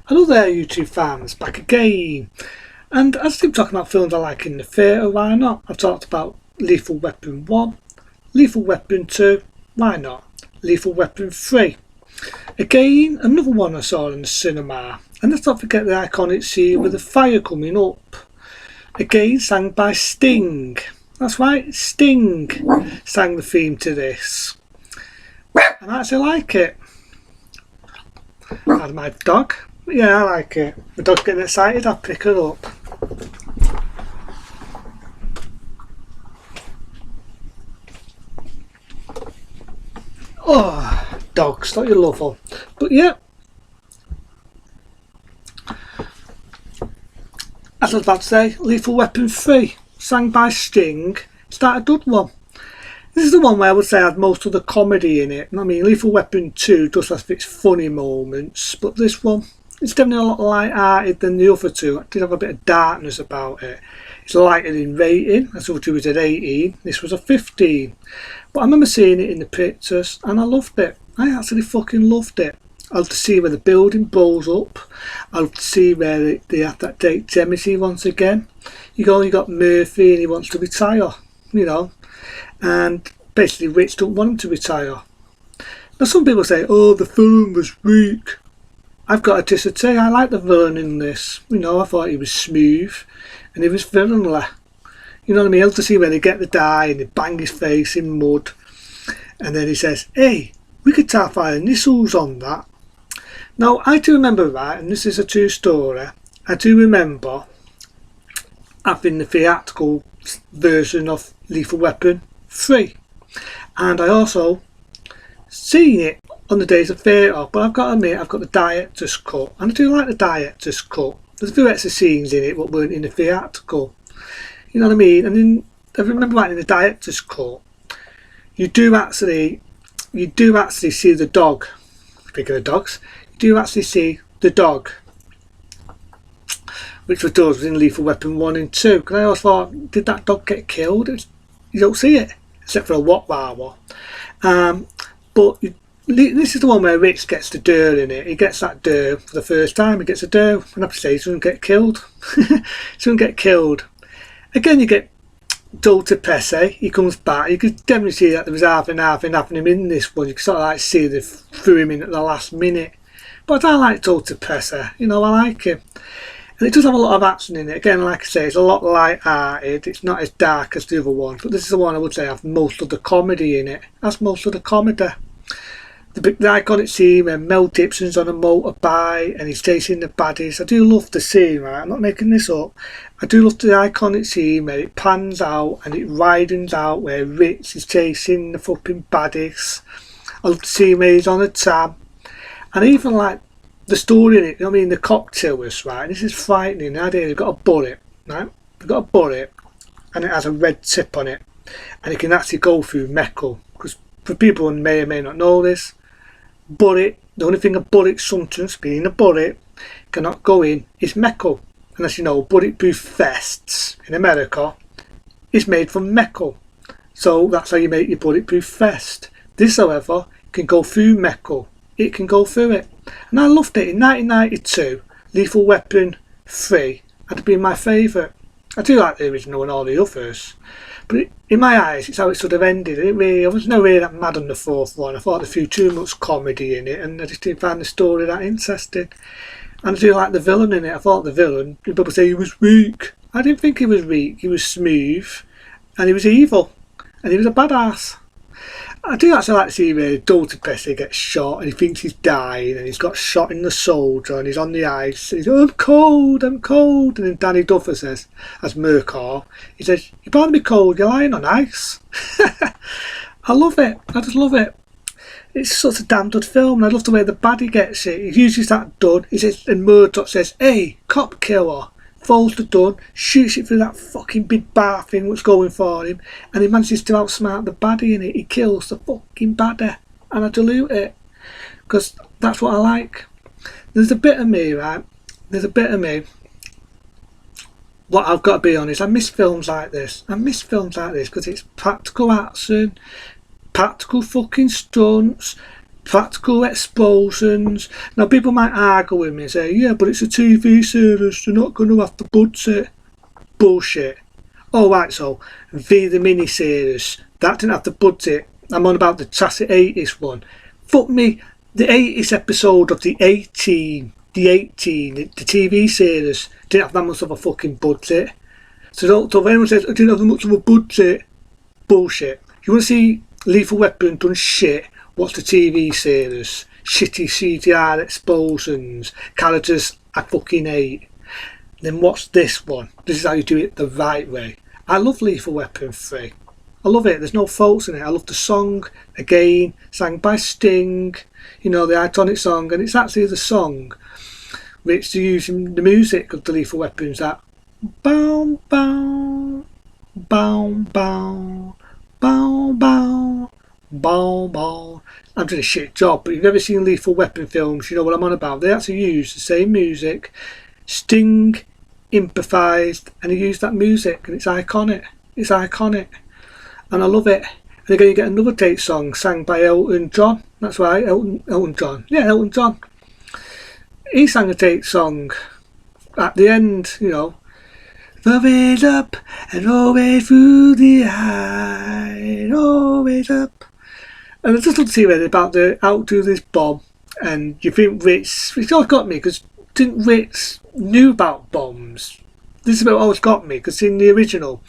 Hello there, YouTube fans, back again. And as I keep talking about films I like in the theatre, why not? I've talked about Lethal Weapon 1, Lethal Weapon 2, why not? Lethal Weapon 3. Again, another one I saw in the cinema. And let's not forget the iconic scene with the fire coming up. Again, sang by Sting. That's right, Sting sang the theme to this. And I actually like it. And my dog. Yeah, I like it. The dog's getting excited, I'll pick her up. Oh, dogs, don't you love them? But yeah, as I was about to say, Lethal Weapon 3, sang by Sting, started a good one. This is the one where I would say had most of the comedy in it. I mean, Lethal Weapon 2 does have its funny moments, but this one, it's definitely a lot light-hearted than the other two. It did have a bit of darkness about it. It's lighter in rating, as the other two was at 18, this was a 15. But I remember seeing it in the pictures, and I loved it. I actually fucking loved it. I love to see where the building blows up. I love to see where they have that date Jemity once again. You got Murphy and he wants to retire, you know. And basically Rich don't want him to retire. Now some people say, oh, the film was weak. I've got to disagree. I like the villain in this. You know, I thought he was smooth and he was villainly. You know what I mean? I love to see where they get the dye and they bang his face in mud. And then he says, hey, we could tar fire initials on that. Now, I do remember that, and this is a true story. I do remember having the theatrical version of Lethal Weapon 3. And I also seen it on the days of theatre, but I've got to admit, I've got the director's cut. And I do like the director's cut. There's a few extra scenes in it that weren't in the theatrical. You know what I mean? And then I remember that in the director's cut, you do actually see the dog. Speaking of dogs, you do actually see the dog, which was does in Lethal Weapon 1 and 2. Because I always thought, did that dog get killed? You don't see it, except for a Wattwawa. But this is the one where Rich gets the doe in it. He gets that doe for the first time. He gets a doe, and I have to say, he doesn't get killed. He doesn't get killed. Again, you get Dalton Pesce. He comes back. You can definitely see that there was half and half happening in this one. You can sort of like see they threw him in at the last minute. But I like Dalton Pesce. You know, I like him. And it does have a lot of action in it. Again, like I say, it's a lot light-hearted. It's not as dark as the other one. But this is the one I would say have most of the comedy in it. That's most of the comedy. The iconic scene where Mel Gibson's on a motorbike and he's chasing the baddies. I do love the scene, right? I'm not making this up. I do love the iconic scene where it pans out and it widens out where Rich is chasing the fucking baddies. I love the scene where he's on a tab. And I even like the story in it. You know what I mean? The cocktail was, right? This is frightening. The idea they've got a bullet, right? They've got a bullet and it has a red tip on it. And it can actually go through metal. Because for people who may or may not know this, bullet, the only thing a bullet substance, being a bullet, cannot go in is metal. And as you know, bulletproof vests in America is made from metal. So that's how you make your bulletproof vest. This, however, can go through metal. It can go through it. And I loved it. In 1992, Lethal Weapon 3 had been my favourite. I do like the original and all the others. But in my eyes, it's how it sort of ended. I was nowhere that mad on the fourth one. I thought there was too much comedy in it, and I just didn't find the story that interesting. And I do like the villain in it. I thought the villain, people say he was weak. I didn't think he was weak. He was smooth, and he was evil, and he was a badass. I do actually like to see where Dalton Pesce gets shot and he thinks he's dying and he's got shot in the shoulder and he's on the ice and he's oh, I'm cold. And then Danny Duffer says, as Murkoff, he says, you're bound to be cold, you're lying on ice. I love it. I just love it. It's such a damn good film, and I love the way the baddie gets it. He uses that gun, and Murdoch says, hey, cop killer. Folds the gun, shoots it through that fucking big bar thing what's going for him, and he manages to outsmart the baddie in it. He kills the fucking baddie, and I dilute it because that's what I like. There's a bit of me, right? There's a bit of me. What I've got to be honest, I miss films like this. I miss films like this because it's practical action, practical fucking stunts, practical explosions. Now people might argue with me and say, yeah, but it's a TV series, they're not going to have to budget. Bullshit. Oh right, so the mini series, that didn't have the budget. I'm on about the classic 80s one. Fuck me, the 80s episode of the 18, the TV series didn't have that much of a fucking budget. So if anyone says I didn't have much of a budget, bullshit. You want to see Lethal Weapon done shit, watch the TV series. Shitty CGI explosions, characters I fucking hate. Then watch this one. This is how you do it the right way. I love Lethal Weapon 3. I love it, there's no faults in it. I love the song, again, sang by Sting, you know, the iconic song, and it's actually the song which they're using the music of the Lethal Weapons, that bow bow bow bow bow bow bow bow. I'm doing a shit job, but if you've ever seen Lethal Weapon films, you know what I'm on about. They actually use the same music. Sting improvised and he used that music, and it's iconic. It's iconic, and I love it. And again, you get another Take song sang by Elton John. That's right, Elton John. Yeah, Elton John. He sang a Take song at the end, you know. Always up and always through the eye, always up. And I just love to see where they're about to outdo this bomb. And you think Ritz, it's always got me, because didn't Ritz knew about bombs? This is what always got me, because in the original,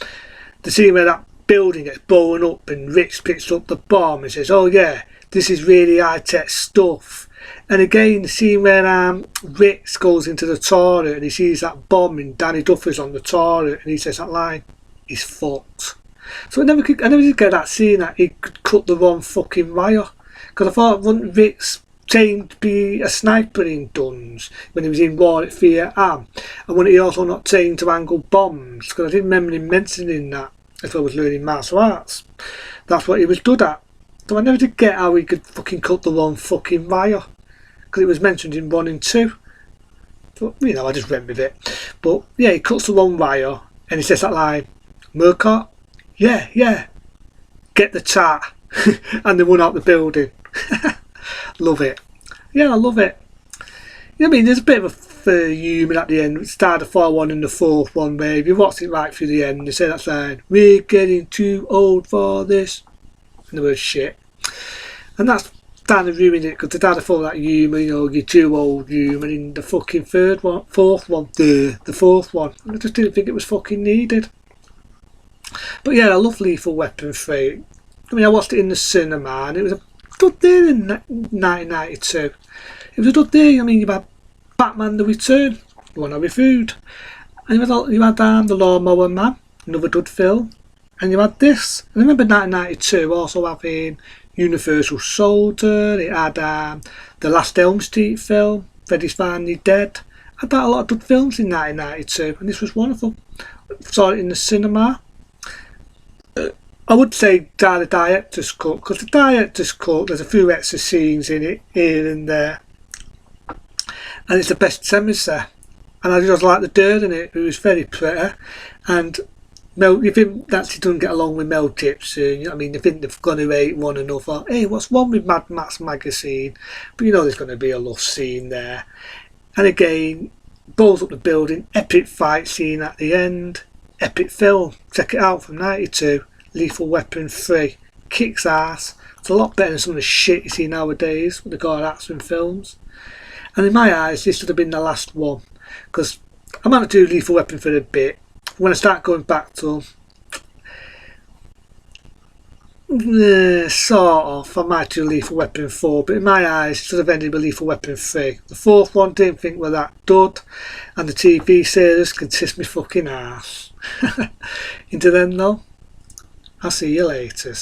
the scene where that building gets blown up and Ritz picks up the bomb and says, oh yeah, this is really high-tech stuff. And again, the scene where Ritz goes into the toilet and he sees that bomb and Danny Duffer's on the toilet and he says that line, he's fucked. So I never did get that scene that he could cut the wrong fucking wire. Because I thought, wasn't Ritz trained to be a sniper in Duns when he was in War at Vietnam? And wasn't he also not trained to angle bombs? Because I didn't remember him mentioning that if I was learning martial arts. That's what he was good at. So I never did get how he could fucking cut the wrong fucking wire. Because it was mentioned in 1 and 2. But, you know, I just went with it. But, yeah, he cuts the wrong wire and he says that line, Murcott? Yeah, yeah. Get the chat. And they run out the building. Love it. Yeah, I love it. You know what I mean? There's a bit of a humour at the end. It started the 4-1 and the 4th one where if you watch it right through the end, they say that line, we're getting too old for this. And the word shit. And that's kind of ruined it, because the dad full of that humour, you know, you're too old humour in the fucking fourth one, the fourth one. I just didn't think it was fucking needed. But yeah, I love Lethal Weapon 3. I mean, I watched it in the cinema and it was a good day in 1992. It was a good day. I mean, you had Batman The Return, the one I reviewed, and you had The Lawnmower Man, another good film, and you had this. I remember 1992 also having Universal Soldier, it had the last Elm Street film, Freddy's Finally Dead. I had a lot of good films in 1992 and this was one of them. Saw it in the cinema. I would say the director's cut, because the director's cut, there's a few extra scenes in it, here and there, and it's the best semester. And I just like the dirt in it, it was very pretty. And you think that he doesn't get along with Mel Gibson, you know what I mean? They think they're going to hate one another. Hey, what's wrong with Mad Max magazine? But you know there's going to be a love scene there. And again, blows up the building, epic fight scene at the end, epic film. Check it out from 92, Lethal Weapon 3. Kicks ass. It's a lot better than some of the shit you see nowadays with the God action films. And in my eyes, this should have been the last one. Because I might not do Lethal Weapon for a bit. When I start going back to sort of, I might do Lethal Weapon 4, but in my eyes it should have ended with Lethal Weapon 3. The fourth one didn't think were that good, and the TV series can kiss me fucking ass. Into then though, I'll see you later.